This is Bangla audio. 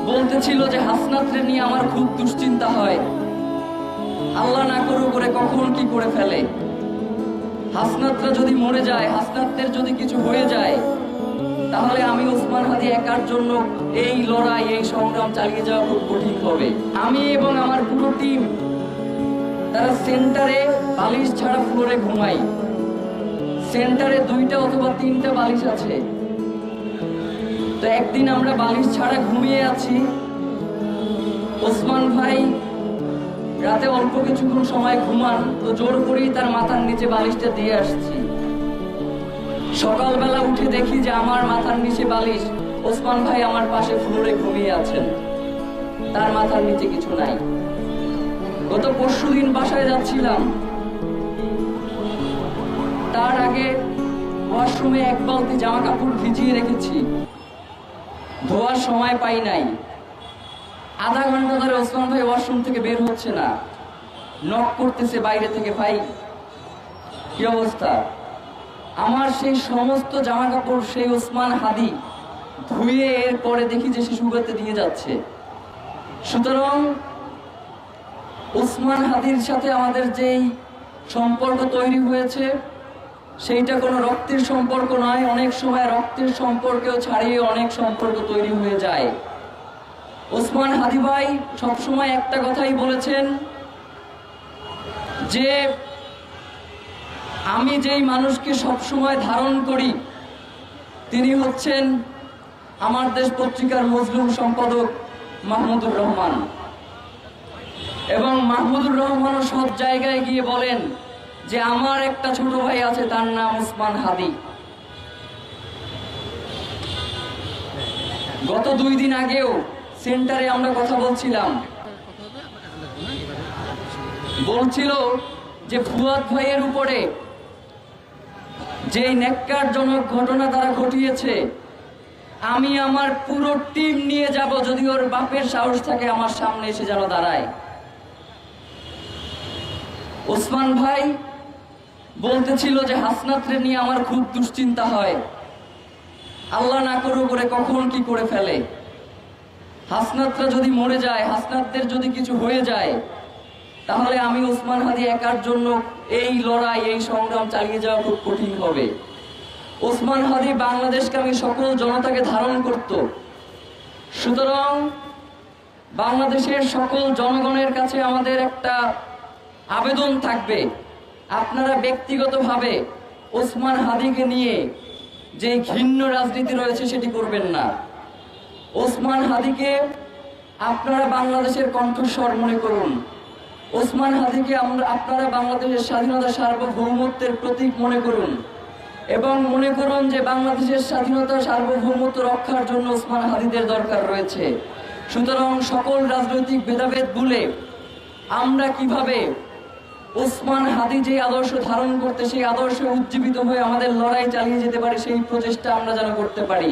বলতেছিল যে হাসনাতরে নিয়ে আমার খুব দুশ্চিন্তা হয়, আল্লাহ না করুক করে কখন কি করে ফেলে। হাসনাতরা যদি মরে যায়, হাসনাতদের যদি কিছু হয়ে যায়, তাহলে আমি ওসমান হাদি একার জন্য এই লড়াই, এই সংগ্রাম চালিয়ে যাওয়া খুব কঠিন হবে। আমি এবং আমার পুরো টিম তারা সেন্টারে বালিশ ছাড়া ফ্লোরে ঘুমাই। সেন্টারে 2টা অথবা 3টা বালিশ আছে। তো একদিন আমরা বালিশ ছাড়া ঘুমিয়ে আছি। ওসমান ভাই রাতে অল্প কিছুক্ষণ সময় ঘুমান, তো জোর করেই তার মাথার নিচে বালিশটা দিয়ে আসছি। সকালবেলা উঠে দেখি যে আমার মাথার নিচে বালিশ, ওসমান ভাই আমার পাশে ফ্লোরে ঘুমিয়ে আছেন, তার মাথার নিচে কিছু নাই। গত পরশুদিন বাসায় যাচ্ছিলাম, তার আগে ওয়াশরুমে 1 বালতি জামা কাপড় ভিজিয়ে রেখেছি, ধোয়ার সময় পাই নাই। আধা ঘন্টা ধরে ওসমান ভাই ওয়াশরুম থেকে বের হচ্ছে না, নক করতেছে বাইরে থেকে, ভাই কি অবস্থা। আমার সেই সমস্ত জামা কাপড় সেই ওসমান হাদি ধুয়ে এরপরে দেখি যে সে শুকাতে দিয়ে যাচ্ছে। সুতরাং ওসমান হাদির সাথে আমাদের যেই সম্পর্ক তৈরি হয়েছে সেইটা কোনো রক্তের সম্পর্ক নয়। অনেক সময় রক্তের সম্পর্কেও ছাড়িয়ে অনেক সম্পর্ক তৈরি হয়ে যায়। ওসমান হাদি ভাই সবসময় একটা কথাই বলেছেন যে আমি যেই মানুষকে সবসময় ধারণ করি তিনি হচ্ছেন আমার দেশ পত্রিকার মজলুম সম্পাদক মাহমুদুর রহমান। এবং মাহমুদুর রহমানও সব জায়গায় গিয়ে বলেন যে আমার একটা ছোট ভাই আছে, তার নাম ওসমান হাদি। গত 2 দিন আগেও সেন্টারে আমরা কথা বলছিলাম, বলছিল যে ফুয়াদ ভাইয়ের উপরে যে ন্যাক্কারজনক ঘটনা তারা ঘটিয়েছে, আমি আমার পুরো টিম নিয়ে যাব, যদি ওর বাপের সাহস থাকে আমার সামনে এসে যেন দাঁড়ায়। ওসমান ভাই বলতেছিল যে হাসনাতরে নিয়ে আমার খুব দুশ্চিন্তা হয়, আল্লাহ না করুক করে কখন কি করে ফেলে। হাসনাতরা যদি মরে যায়, হাসনাতদের যদি কিছু হয়ে যায়, তাহলে আমি ওসমান হাদি একার জন্য এই লড়াই, এই সংগ্রাম চালিয়ে যাওয়া খুব কঠিন হবে। ওসমান হাদি বাংলাদেশকে আমি সকল জনতাকে ধারণ করত। সুতরাং বাংলাদেশের সকল জনগণের কাছে আমাদের একটা আবেদন থাকবে, আপনারা ব্যক্তিগতভাবে ওসমান হাদিকে নিয়ে যে ঘৃণ্য রাজনীতি রয়েছে সেটি করবেন না। ওসমান হাদিকে আপনারা বাংলাদেশের কণ্ঠস্বর মনে করুন। ওসমান হাদিকে আপনারা বাংলাদেশের স্বাধীনতা, সার্বভৌমত্বের প্রতীক মনে করুন, এবং মনে করুন যে বাংলাদেশের স্বাধীনতা, সার্বভৌমত্ব রক্ষার জন্য ওসমান হাদিদের দরকার রয়েছে। সুতরাং সকল রাজনৈতিক ভেদাভেদ ভুলে আমরা কিভাবে ওসমান হাদি যে আদর্শ ধারণ করতে, সেই আদর্শে উজ্জীবিত হয়ে আমাদের লড়াই চালিয়ে যেতে পারি, সেই প্রচেষ্টা আমরা যেন করতে পারি।